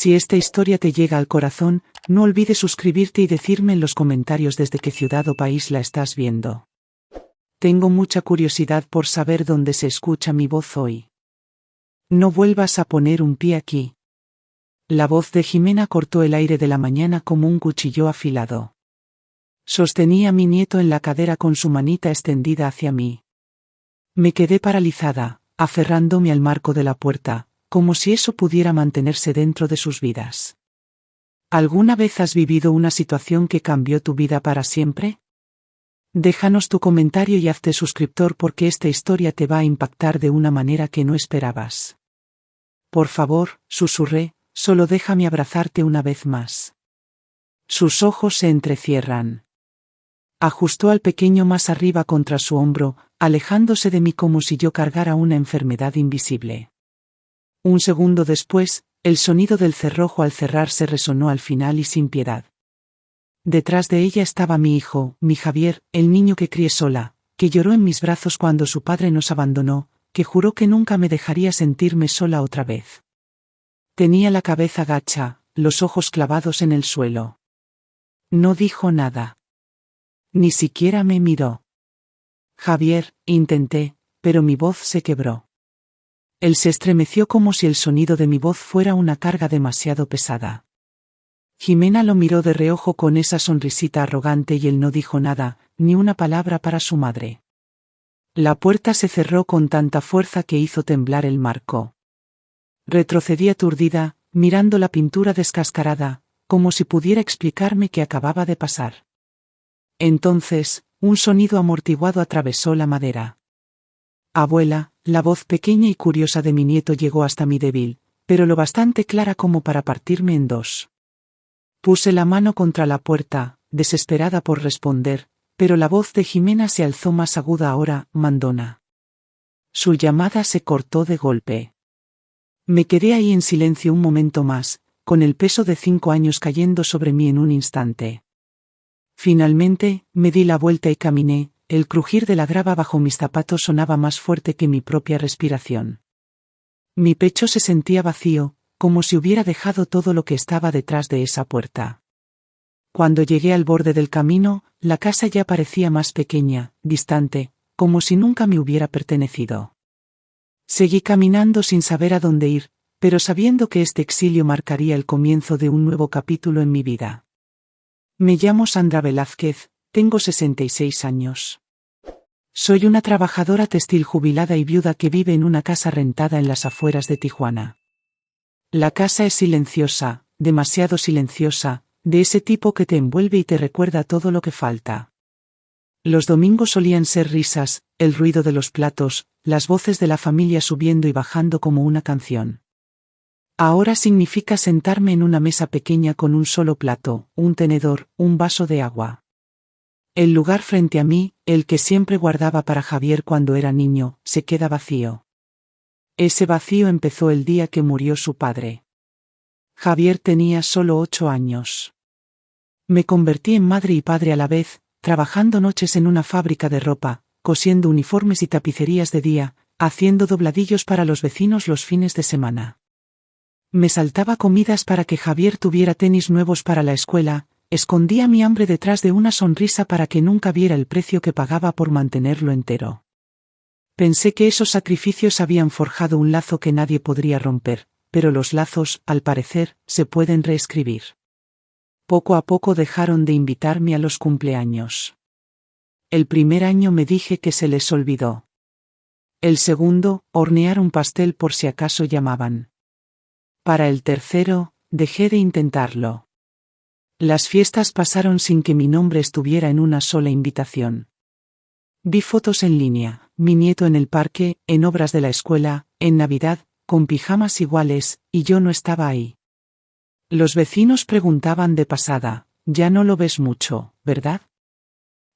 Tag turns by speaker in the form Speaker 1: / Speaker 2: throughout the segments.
Speaker 1: Si esta historia te llega al corazón, no olvides suscribirte y decirme en los comentarios desde qué ciudad o país la estás viendo. Tengo mucha curiosidad por saber dónde se escucha mi voz hoy. No vuelvas a poner un pie aquí. La voz de Jimena cortó el aire de la mañana como un cuchillo afilado. Sostenía a mi nieto en la cadera con su manita extendida hacia mí. Me quedé paralizada, aferrándome al marco de la puerta, como si eso pudiera mantenerse dentro de sus vidas. ¿Alguna vez has vivido una situación que cambió tu vida para siempre? Déjanos tu comentario y hazte suscriptor porque esta historia te va a impactar de una manera que no esperabas. Por favor, susurré, solo déjame abrazarte una vez más. Sus ojos se entrecierran. Ajustó al pequeño más arriba contra su hombro, alejándose de mí como si yo cargara una enfermedad invisible. Un segundo después, el sonido del cerrojo al cerrarse resonó al final y sin piedad. Detrás de ella estaba mi hijo, mi Javier, el niño que crié sola, que lloró en mis brazos cuando su padre nos abandonó, que juró que nunca me dejaría sentirme sola otra vez. Tenía la cabeza gacha, los ojos clavados en el suelo. No dijo nada. Ni siquiera me miró. Javier, intenté, pero mi voz se quebró. Él se estremeció como si el sonido de mi voz fuera una carga demasiado pesada. Jimena lo miró de reojo con esa sonrisita arrogante y él no dijo nada, ni una palabra para su madre. La puerta se cerró con tanta fuerza que hizo temblar el marco. Retrocedí aturdida, mirando la pintura descascarada, como si pudiera explicarme qué acababa de pasar. Entonces, un sonido amortiguado atravesó la madera. Abuela, la voz pequeña y curiosa de mi nieto llegó hasta mí débil, pero lo bastante clara como para partirme en dos. Puse la mano contra la puerta, desesperada por responder, pero la voz de Jimena se alzó más aguda ahora, mandona. Su llamada se cortó de golpe. Me quedé ahí en silencio un momento más, con el peso de 5 años cayendo sobre mí en un instante. Finalmente, me di la vuelta y caminé, el crujir de la grava bajo mis zapatos sonaba más fuerte que mi propia respiración. Mi pecho se sentía vacío, como si hubiera dejado todo lo que estaba detrás de esa puerta. Cuando llegué al borde del camino, la casa ya parecía más pequeña, distante, como si nunca me hubiera pertenecido. Seguí caminando sin saber a dónde ir, pero sabiendo que este exilio marcaría el comienzo de un nuevo capítulo en mi vida. Me llamo Sandra Velázquez, tengo 66 años. Soy una trabajadora textil jubilada y viuda que vive en una casa rentada en las afueras de Tijuana. La casa es silenciosa, demasiado silenciosa, de ese tipo que te envuelve y te recuerda todo lo que falta. Los domingos solían ser risas, el ruido de los platos, las voces de la familia subiendo y bajando como una canción. Ahora significa sentarme en una mesa pequeña con un solo plato, un tenedor, un vaso de agua. El lugar frente a mí, el que siempre guardaba para Javier cuando era niño, se queda vacío. Ese vacío empezó el día que murió su padre. Javier tenía solo 8 años. Me convertí en madre y padre a la vez, trabajando noches en una fábrica de ropa, cosiendo uniformes y tapicerías de día, haciendo dobladillos para los vecinos los fines de semana. Me saltaba comidas para que Javier tuviera tenis nuevos para la escuela, escondía mi hambre detrás de una sonrisa para que nunca viera el precio que pagaba por mantenerlo entero. Pensé que esos sacrificios habían forjado un lazo que nadie podría romper, pero los lazos, al parecer, se pueden reescribir. Poco a poco dejaron de invitarme a los cumpleaños. El primer año me dije que se les olvidó. El segundo, hornear un pastel por si acaso llamaban. Para el tercero, dejé de intentarlo. Las fiestas pasaron sin que mi nombre estuviera en una sola invitación. Vi fotos en línea, mi nieto en el parque, en obras de la escuela, en Navidad, con pijamas iguales, y yo no estaba ahí. Los vecinos preguntaban de pasada, ya no lo ves mucho, ¿verdad?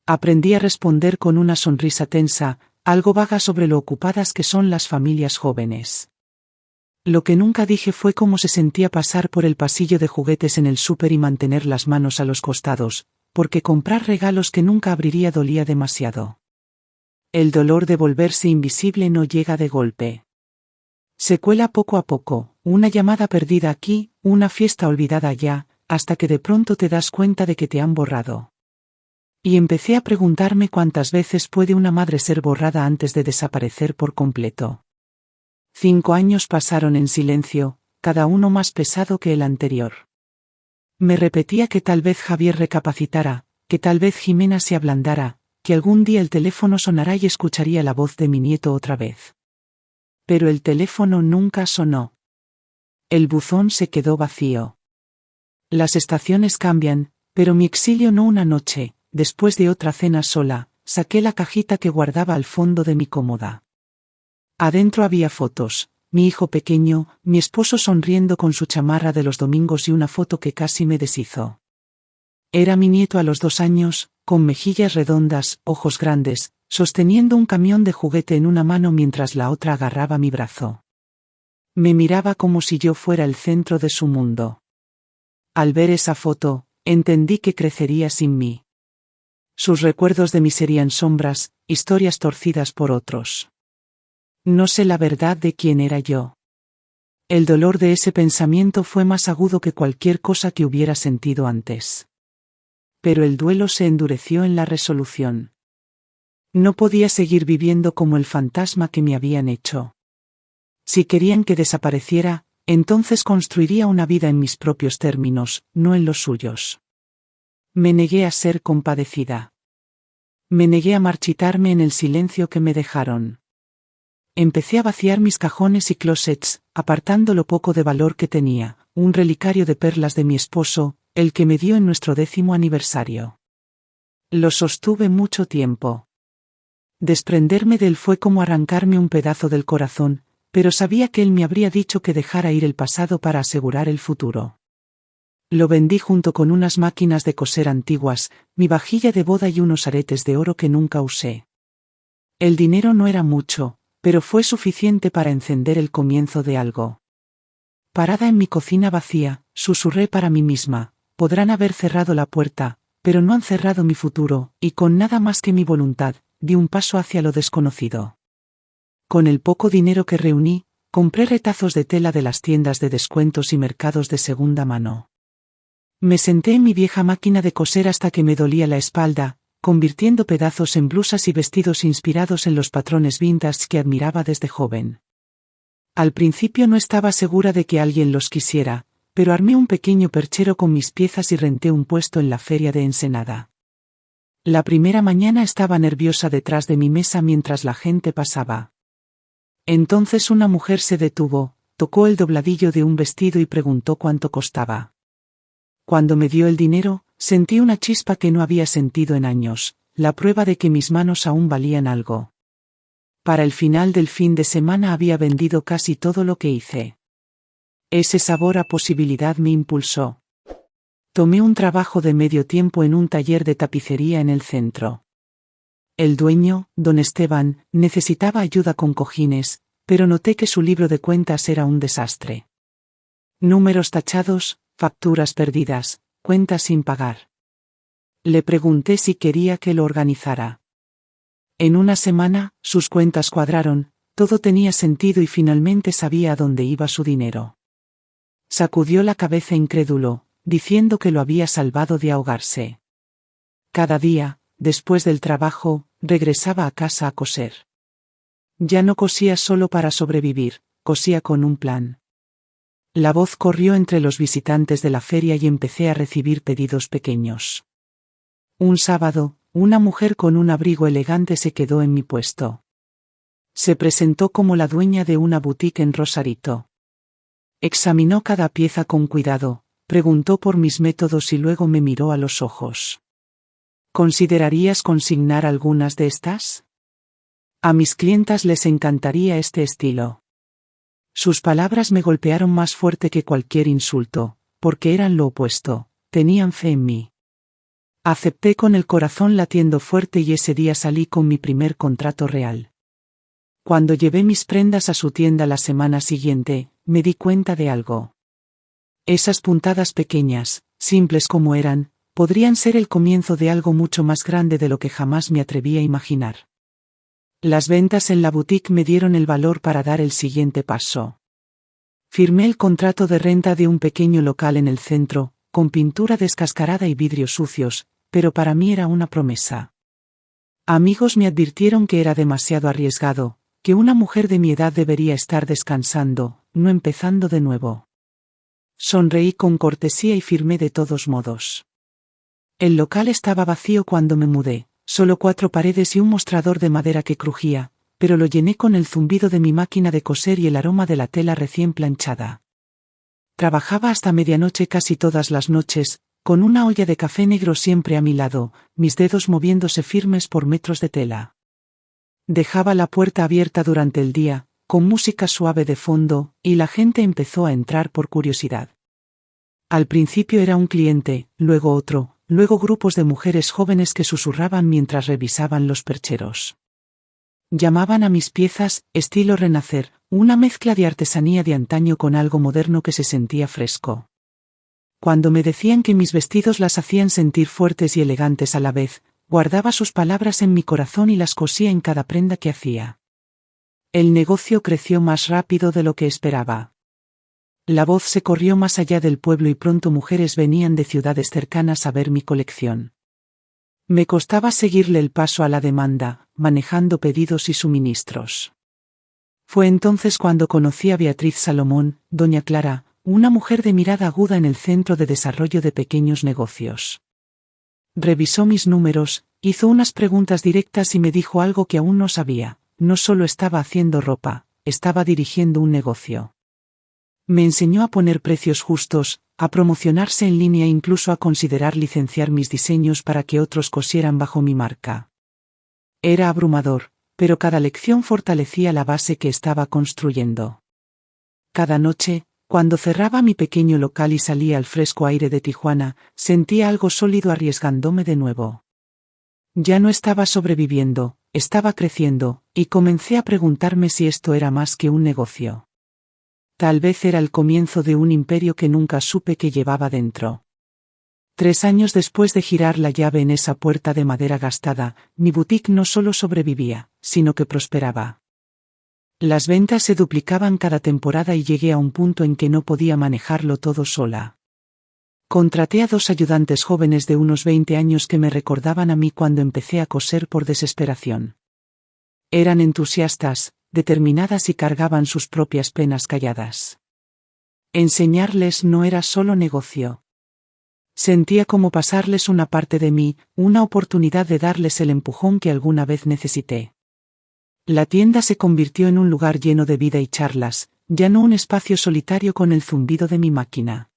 Speaker 1: Aprendí a responder con una sonrisa tensa, algo vaga sobre lo ocupadas que son las familias jóvenes. Lo que nunca dije fue cómo se sentía pasar por el pasillo de juguetes en el súper y mantener las manos a los costados, porque comprar regalos que nunca abriría dolía demasiado. El dolor de volverse invisible no llega de golpe. Se cuela poco a poco, una llamada perdida aquí, una fiesta olvidada allá, hasta que de pronto te das cuenta de que te han borrado. Y empecé a preguntarme cuántas veces puede una madre ser borrada antes de desaparecer por completo. 5 años pasaron en silencio, cada uno más pesado que el anterior. Me repetía que tal vez Javier recapacitara, que tal vez Jimena se ablandara, que algún día el teléfono sonará y escucharía la voz de mi nieto otra vez. Pero el teléfono nunca sonó. El buzón se quedó vacío. Las estaciones cambian, pero mi exilio no. Una noche, después de otra cena sola, saqué la cajita que guardaba al fondo de mi cómoda. Adentro había fotos, mi hijo pequeño, mi esposo sonriendo con su chamarra de los domingos y una foto que casi me deshizo. Era mi nieto a los 2 años, con mejillas redondas, ojos grandes, sosteniendo un camión de juguete en una mano mientras la otra agarraba mi brazo. Me miraba como si yo fuera el centro de su mundo. Al ver esa foto, entendí que crecería sin mí. Sus recuerdos de mí serían sombras, historias torcidas por otros. No sé la verdad de quién era yo. El dolor de ese pensamiento fue más agudo que cualquier cosa que hubiera sentido antes. Pero el duelo se endureció en la resolución. No podía seguir viviendo como el fantasma que me habían hecho. Si querían que desapareciera, entonces construiría una vida en mis propios términos, no en los suyos. Me negué a ser compadecida. Me negué a marchitarme en el silencio que me dejaron. Empecé a vaciar mis cajones y closets, apartando lo poco de valor que tenía, un relicario de perlas de mi esposo, el que me dio en nuestro 10º aniversario. Lo sostuve mucho tiempo. Desprenderme de él fue como arrancarme un pedazo del corazón, pero sabía que él me habría dicho que dejara ir el pasado para asegurar el futuro. Lo vendí junto con unas máquinas de coser antiguas, mi vajilla de boda y unos aretes de oro que nunca usé. El dinero no era mucho, pero fue suficiente para encender el comienzo de algo. Parada en mi cocina vacía, susurré para mí misma, podrán haber cerrado la puerta, pero no han cerrado mi futuro, y con nada más que mi voluntad, di un paso hacia lo desconocido. Con el poco dinero que reuní, compré retazos de tela de las tiendas de descuentos y mercados de segunda mano. Me senté en mi vieja máquina de coser hasta que me dolía la espalda, convirtiendo pedazos en blusas y vestidos inspirados en los patrones vintage que admiraba desde joven. Al principio no estaba segura de que alguien los quisiera, pero armé un pequeño perchero con mis piezas y renté un puesto en la feria de Ensenada. La primera mañana estaba nerviosa detrás de mi mesa mientras la gente pasaba. Entonces una mujer se detuvo, tocó el dobladillo de un vestido y preguntó cuánto costaba. Cuando me dio el dinero, sentí una chispa que no había sentido en años, la prueba de que mis manos aún valían algo. Para el final del fin de semana había vendido casi todo lo que hice. Ese sabor a posibilidad me impulsó. Tomé un trabajo de medio tiempo en un taller de tapicería en el centro. El dueño, don Esteban, necesitaba ayuda con cojines, pero noté que su libro de cuentas era un desastre. Números tachados, facturas perdidas, cuentas sin pagar. Le pregunté si quería que lo organizara. En una semana, sus cuentas cuadraron, todo tenía sentido y finalmente sabía a dónde iba su dinero. Sacudió la cabeza incrédulo, diciendo que lo había salvado de ahogarse. Cada día, después del trabajo, regresaba a casa a coser. Ya no cosía solo para sobrevivir, cosía con un plan. La voz corrió entre los visitantes de la feria y empecé a recibir pedidos pequeños. Un sábado, una mujer con un abrigo elegante se quedó en mi puesto. Se presentó como la dueña de una boutique en Rosarito. Examinó cada pieza con cuidado, preguntó por mis métodos y luego me miró a los ojos. ¿Considerarías consignar algunas de estas? A mis clientas les encantaría este estilo. Sus palabras me golpearon más fuerte que cualquier insulto, porque eran lo opuesto, tenían fe en mí. Acepté con el corazón latiendo fuerte y ese día salí con mi primer contrato real. Cuando llevé mis prendas a su tienda la semana siguiente, me di cuenta de algo. Esas puntadas pequeñas, simples como eran, podrían ser el comienzo de algo mucho más grande de lo que jamás me atreví a imaginar. Las ventas en la boutique me dieron el valor para dar el siguiente paso. Firmé el contrato de renta de un pequeño local en el centro, con pintura descascarada y vidrios sucios, pero para mí era una promesa. Amigos me advirtieron que era demasiado arriesgado, que una mujer de mi edad debería estar descansando, no empezando de nuevo. Sonreí con cortesía y firmé de todos modos. El local estaba vacío cuando me mudé, solo 4 paredes y un mostrador de madera que crujía, pero lo llené con el zumbido de mi máquina de coser y el aroma de la tela recién planchada. Trabajaba hasta medianoche casi todas las noches, con una olla de café negro siempre a mi lado, mis dedos moviéndose firmes por metros de tela. Dejaba la puerta abierta durante el día, con música suave de fondo, y la gente empezó a entrar por curiosidad. Al principio era un cliente, luego otro, luego grupos de mujeres jóvenes que susurraban mientras revisaban los percheros. Llamaban a mis piezas estilo renacer, una mezcla de artesanía de antaño con algo moderno que se sentía fresco. Cuando me decían que mis vestidos las hacían sentir fuertes y elegantes a la vez, guardaba sus palabras en mi corazón y las cosía en cada prenda que hacía. El negocio creció más rápido de lo que esperaba. La voz se corrió más allá del pueblo y pronto mujeres venían de ciudades cercanas a ver mi colección. Me costaba seguirle el paso a la demanda, manejando pedidos y suministros. Fue entonces cuando conocí a Beatriz Salomón, doña Clara, una mujer de mirada aguda en el Centro de Desarrollo de Pequeños Negocios. Revisó mis números, hizo unas preguntas directas y me dijo algo que aún no sabía: no solo estaba haciendo ropa, estaba dirigiendo un negocio. Me enseñó a poner precios justos, a promocionarse en línea e incluso a considerar licenciar mis diseños para que otros cosieran bajo mi marca. Era abrumador, pero cada lección fortalecía la base que estaba construyendo. Cada noche, cuando cerraba mi pequeño local y salía al fresco aire de Tijuana, sentía algo sólido arriesgándome de nuevo. Ya no estaba sobreviviendo, estaba creciendo, y comencé a preguntarme si esto era más que un negocio. Tal vez era el comienzo de un imperio que nunca supe que llevaba dentro. 3 años después de girar la llave en esa puerta de madera gastada, mi boutique no solo sobrevivía, sino que prosperaba. Las ventas se duplicaban cada temporada y llegué a un punto en que no podía manejarlo todo sola. Contraté a 2 ayudantes jóvenes de unos 20 años que me recordaban a mí cuando empecé a coser por desesperación. Eran entusiastas, determinadas y cargaban sus propias penas calladas. Enseñarles no era solo negocio. Sentía como pasarles una parte de mí, una oportunidad de darles el empujón que alguna vez necesité. La tienda se convirtió en un lugar lleno de vida y charlas, ya no un espacio solitario con el zumbido de mi máquina.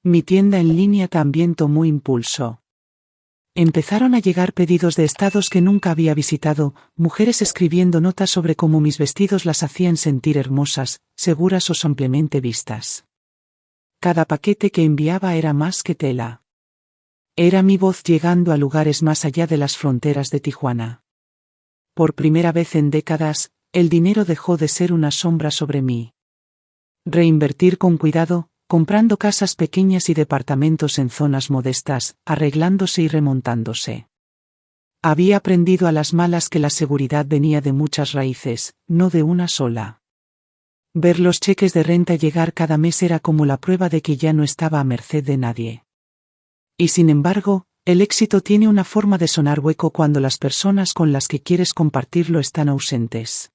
Speaker 1: Mi tienda en línea también tomó impulso. Empezaron a llegar pedidos de estados que nunca había visitado, mujeres escribiendo notas sobre cómo mis vestidos las hacían sentir hermosas, seguras o simplemente vistas. Cada paquete que enviaba era más que tela. Era mi voz llegando a lugares más allá de las fronteras de Tijuana. Por primera vez en décadas, el dinero dejó de ser una sombra sobre mí. Reinvertir con cuidado, comprando casas pequeñas y departamentos en zonas modestas, arreglándose y remontándose. Había aprendido a las malas que la seguridad venía de muchas raíces, no de una sola. Ver los cheques de renta llegar cada mes era como la prueba de que ya no estaba a merced de nadie. Y sin embargo, el éxito tiene una forma de sonar hueco cuando las personas con las que quieres compartirlo están ausentes.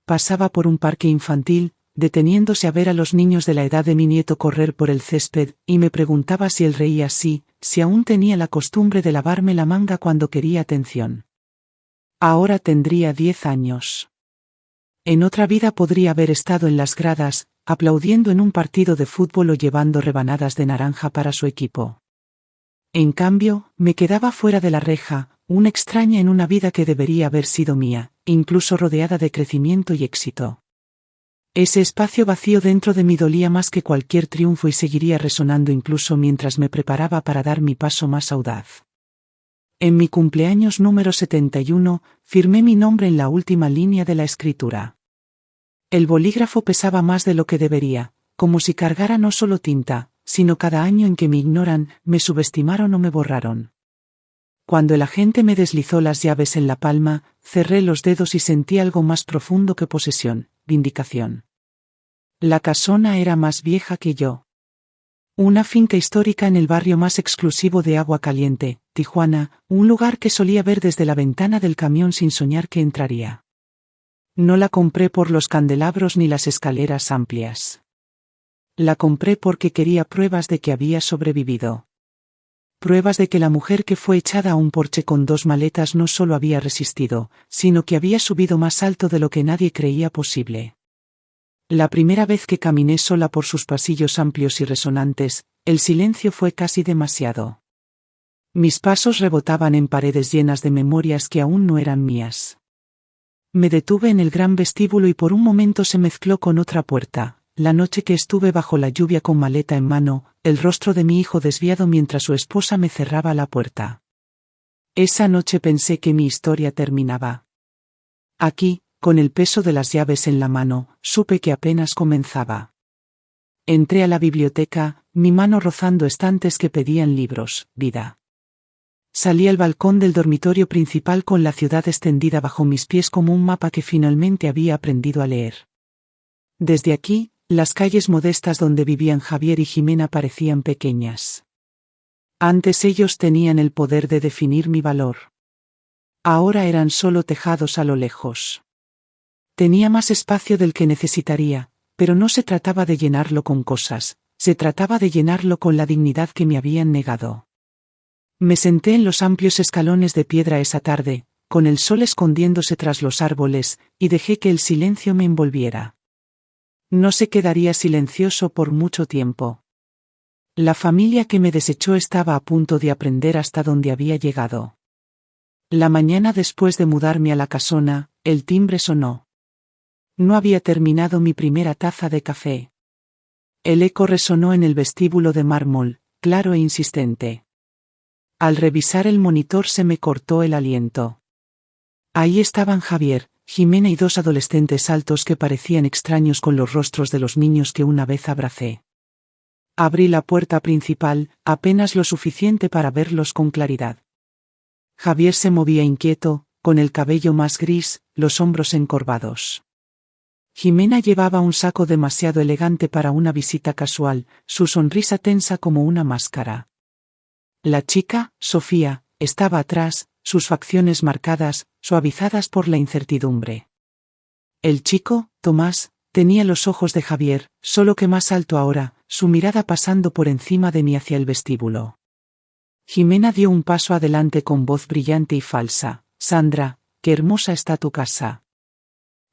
Speaker 1: Pasaba por un parque infantil, deteniéndose a ver a los niños de la edad de mi nieto correr por el césped, y me preguntaba si él reía así, si aún tenía la costumbre de lavarme la manga cuando quería atención. Ahora tendría 10 años. En otra vida podría haber estado en las gradas, aplaudiendo en un partido de fútbol o llevando rebanadas de naranja para su equipo. En cambio, me quedaba fuera de la reja, una extraña en una vida que debería haber sido mía, incluso rodeada de crecimiento y éxito. Ese espacio vacío dentro de mí dolía más que cualquier triunfo y seguiría resonando incluso mientras me preparaba para dar mi paso más audaz. En mi cumpleaños número 71, firmé mi nombre en la última línea de la escritura. El bolígrafo pesaba más de lo que debería, como si cargara no solo tinta, sino cada año en que me ignoran, me subestimaron o me borraron. Cuando el agente me deslizó las llaves en la palma, cerré los dedos y sentí algo más profundo que posesión, vindicación. La casona era más vieja que yo. Una finca histórica en el barrio más exclusivo de Agua Caliente, Tijuana, un lugar que solía ver desde la ventana del camión sin soñar que entraría. No la compré por los candelabros ni las escaleras amplias. La compré porque quería pruebas de que había sobrevivido. Pruebas de que la mujer que fue echada a un porche con 2 maletas no solo había resistido, sino que había subido más alto de lo que nadie creía posible. La primera vez que caminé sola por sus pasillos amplios y resonantes, el silencio fue casi demasiado. Mis pasos rebotaban en paredes llenas de memorias que aún no eran mías. Me detuve en el gran vestíbulo y por un momento se mezcló con otra puerta. La noche que estuve bajo la lluvia con maleta en mano, el rostro de mi hijo desviado mientras su esposa me cerraba la puerta. Esa noche pensé que mi historia terminaba. Aquí, con el peso de las llaves en la mano, supe que apenas comenzaba. Entré a la biblioteca, mi mano rozando estantes que pedían libros, vida. Salí al balcón del dormitorio principal con la ciudad extendida bajo mis pies como un mapa que finalmente había aprendido a leer. Desde aquí, las calles modestas donde vivían Javier y Jimena parecían pequeñas. Antes ellos tenían el poder de definir mi valor. Ahora eran solo tejados a lo lejos. Tenía más espacio del que necesitaría, pero no se trataba de llenarlo con cosas, se trataba de llenarlo con la dignidad que me habían negado. Me senté en los amplios escalones de piedra esa tarde, con el sol escondiéndose tras los árboles, y dejé que el silencio me envolviera. No se quedaría silencioso por mucho tiempo. La familia que me desechó estaba a punto de aprender hasta dónde había llegado. La mañana después de mudarme a la casona, el timbre sonó. No había terminado mi primera taza de café. El eco resonó en el vestíbulo de mármol, claro e insistente. Al revisar el monitor se me cortó el aliento. Ahí estaban Javier, Jimena y 2 adolescentes altos que parecían extraños con los rostros de los niños que una vez abracé. Abrí la puerta principal, apenas lo suficiente para verlos con claridad. Javier se movía inquieto, con el cabello más gris, los hombros encorvados. Jimena llevaba un saco demasiado elegante para una visita casual, su sonrisa tensa como una máscara. La chica, Sofía, estaba atrás, sus facciones marcadas, suavizadas por la incertidumbre. El chico, Tomás, tenía los ojos de Javier, solo que más alto ahora, su mirada pasando por encima de mí hacia el vestíbulo. Jimena dio un paso adelante con voz brillante y falsa. Sandra, qué hermosa está tu casa.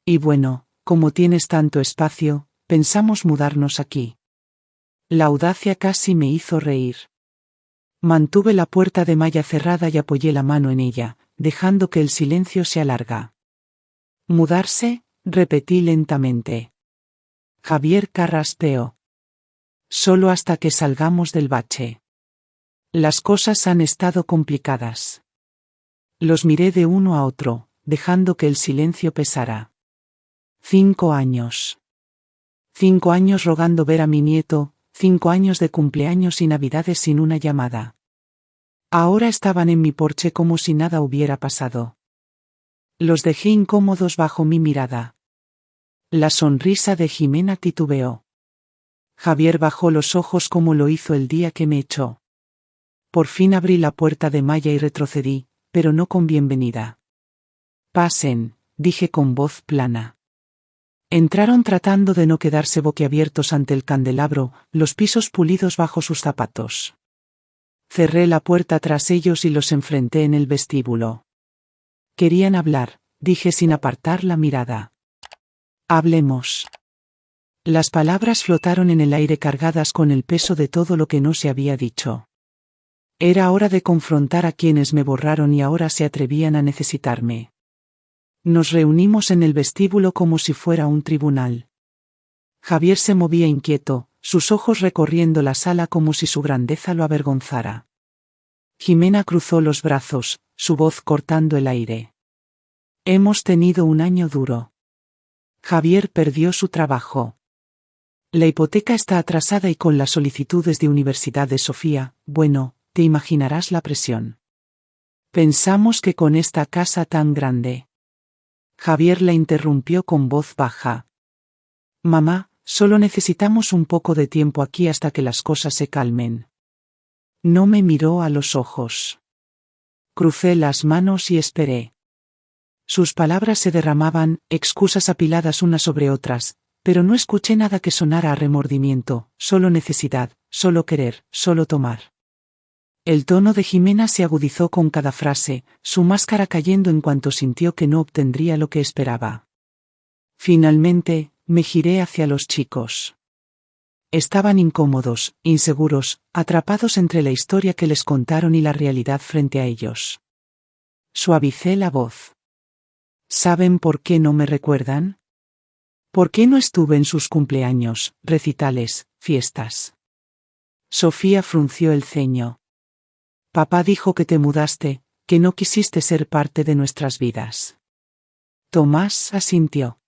Speaker 1: Y bueno, como tienes tanto espacio, pensamos mudarnos aquí. La audacia casi me hizo reír. Mantuve la puerta de malla cerrada y apoyé la mano en ella, dejando que el silencio se alarga. ¿Mudarse?, repetí lentamente. Javier carraspeó. Solo hasta que salgamos del bache. Las cosas han estado complicadas. Los miré de uno a otro, dejando que el silencio pesara. 5 años. 5 años rogando ver a mi nieto, 5 años de cumpleaños y navidades sin una llamada. Ahora estaban en mi porche como si nada hubiera pasado. Los dejé incómodos bajo mi mirada. La sonrisa de Jimena titubeó. Javier bajó los ojos como lo hizo el día que me echó. Por fin abrí la puerta de malla y retrocedí, pero no con bienvenida. Pasen, dije con voz plana. Entraron tratando de no quedarse boquiabiertos ante el candelabro, los pisos pulidos bajo sus zapatos. Cerré la puerta tras ellos y los enfrenté en el vestíbulo. Querían hablar, dije sin apartar la mirada. Hablemos. Las palabras flotaron en el aire cargadas con el peso de todo lo que no se había dicho. Era hora de confrontar a quienes me borraron y ahora se atrevían a necesitarme. Nos reunimos en el vestíbulo como si fuera un tribunal. Javier se movía inquieto, sus ojos recorriendo la sala como si su grandeza lo avergonzara. Jimena cruzó los brazos, su voz cortando el aire. Hemos tenido un año duro. Javier perdió su trabajo. La hipoteca está atrasada y con las solicitudes de universidad de Sofía, bueno, te imaginarás la presión. Pensamos que con esta casa tan grande. Javier la interrumpió con voz baja. Mamá, solo necesitamos un poco de tiempo aquí hasta que las cosas se calmen. No me miró a los ojos. Crucé las manos y esperé. Sus palabras se derramaban, excusas apiladas unas sobre otras, pero no escuché nada que sonara a remordimiento, solo necesidad, solo querer, solo tomar. El tono de Jimena se agudizó con cada frase, su máscara cayendo en cuanto sintió que no obtendría lo que esperaba. Finalmente, me giré hacia los chicos. Estaban incómodos, inseguros, atrapados entre la historia que les contaron y la realidad frente a ellos. Suavicé la voz. ¿Saben por qué no me recuerdan? ¿Por qué no estuve en sus cumpleaños, recitales, fiestas? Sofía frunció el ceño. Papá dijo que te mudaste, que no quisiste ser parte de nuestras vidas. Tomás asintió.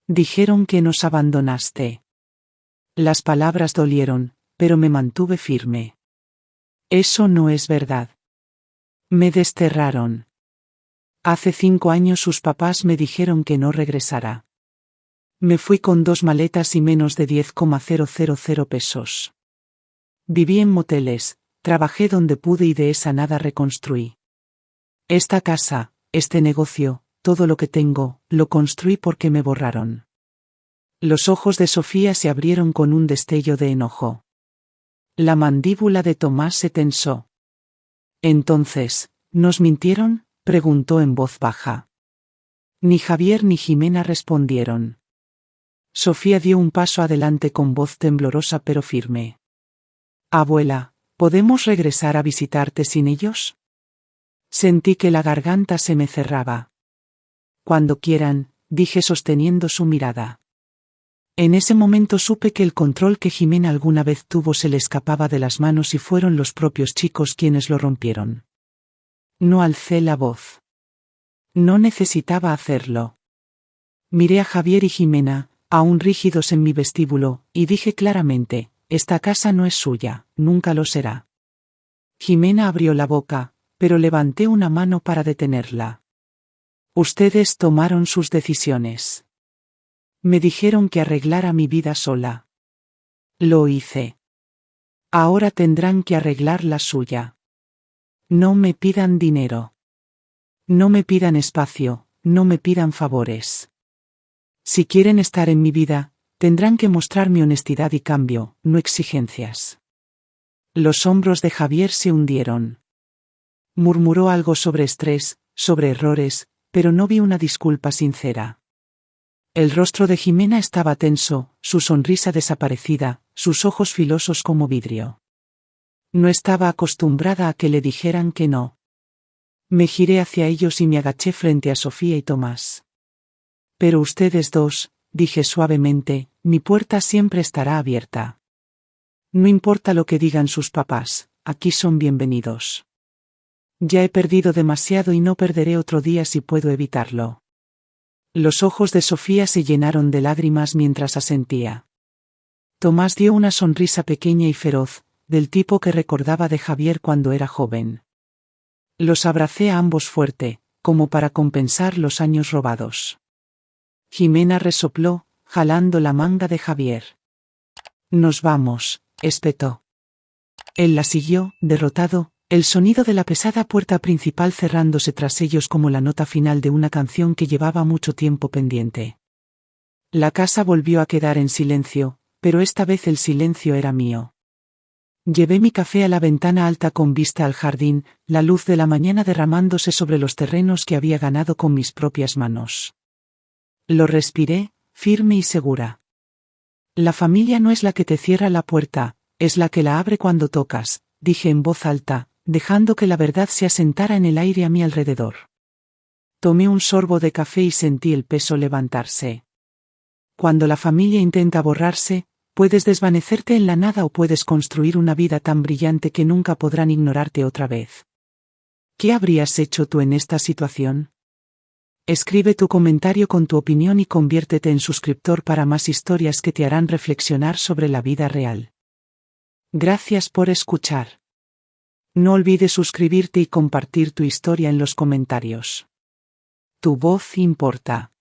Speaker 1: Dijeron que nos abandonaste. Las palabras dolieron, pero me mantuve firme. Eso no es verdad. Me desterraron. Hace 5 años sus papás me dijeron que no regresara. Me fui con 2 maletas y menos de 10,000 pesos. Viví en moteles, trabajé donde pude y de esa nada reconstruí. Esta casa, este negocio, todo lo que tengo, lo construí porque me borraron. Los ojos de Sofía se abrieron con un destello de enojo. La mandíbula de Tomás se tensó. Entonces, ¿nos mintieron?, preguntó en voz baja. Ni Javier ni Jimena respondieron. Sofía dio un paso adelante con voz temblorosa pero firme. Abuela, ¿podemos regresar a visitarte sin ellos? Sentí que la garganta se me cerraba. Cuando quieran, dije sosteniendo su mirada. En ese momento supe que el control que Jimena alguna vez tuvo se le escapaba de las manos y fueron los propios chicos quienes lo rompieron. No alcé la voz. No necesitaba hacerlo. Miré a Javier y Jimena, aún rígidos en mi vestíbulo, y dije claramente, esta casa no es suya, nunca lo será. Jimena abrió la boca, pero levanté una mano para detenerla. Ustedes tomaron sus decisiones. Me dijeron que arreglara mi vida sola. Lo hice. Ahora tendrán que arreglar la suya. No me pidan dinero. No me pidan espacio, no me pidan favores. Si quieren estar en mi vida, tendrán que mostrar mi honestidad y cambio, no exigencias. Los hombros de Javier se hundieron. Murmuró algo sobre estrés, sobre errores, pero no vi una disculpa sincera. El rostro de Jimena estaba tenso, su sonrisa desaparecida, sus ojos filosos como vidrio. No estaba acostumbrada a que le dijeran que no. Me giré hacia ellos y me agaché frente a Sofía y Tomás. Pero ustedes dos, dije suavemente, mi puerta siempre estará abierta. No importa lo que digan sus papás, aquí son bienvenidos. Ya he perdido demasiado y no perderé otro día si puedo evitarlo. Los ojos de Sofía se llenaron de lágrimas mientras asentía. Tomás dio una sonrisa pequeña y feroz, del tipo que recordaba de Javier cuando era joven. Los abracé a ambos fuerte, como para compensar los años robados. Jimena resopló, jalando la manga de Javier. Nos vamos, espetó. Él la siguió, derrotado, el sonido de la pesada puerta principal cerrándose tras ellos como la nota final de una canción que llevaba mucho tiempo pendiente. La casa volvió a quedar en silencio, pero esta vez el silencio era mío. Llevé mi café a la ventana alta con vista al jardín, la luz de la mañana derramándose sobre los terrenos que había ganado con mis propias manos. Lo respiré, firme y segura. La familia no es la que te cierra la puerta, es la que la abre cuando tocas, dije en voz alta, dejando que la verdad se asentara en el aire a mi alrededor. Tomé un sorbo de café y sentí el peso levantarse. Cuando la familia intenta borrarse, puedes desvanecerte en la nada o puedes construir una vida tan brillante que nunca podrán ignorarte otra vez. ¿Qué habrías hecho tú en esta situación? Escribe tu comentario con tu opinión y conviértete en suscriptor para más historias que te harán reflexionar sobre la vida real. Gracias por escuchar. No olvides suscribirte y compartir tu historia en los comentarios. Tu voz importa.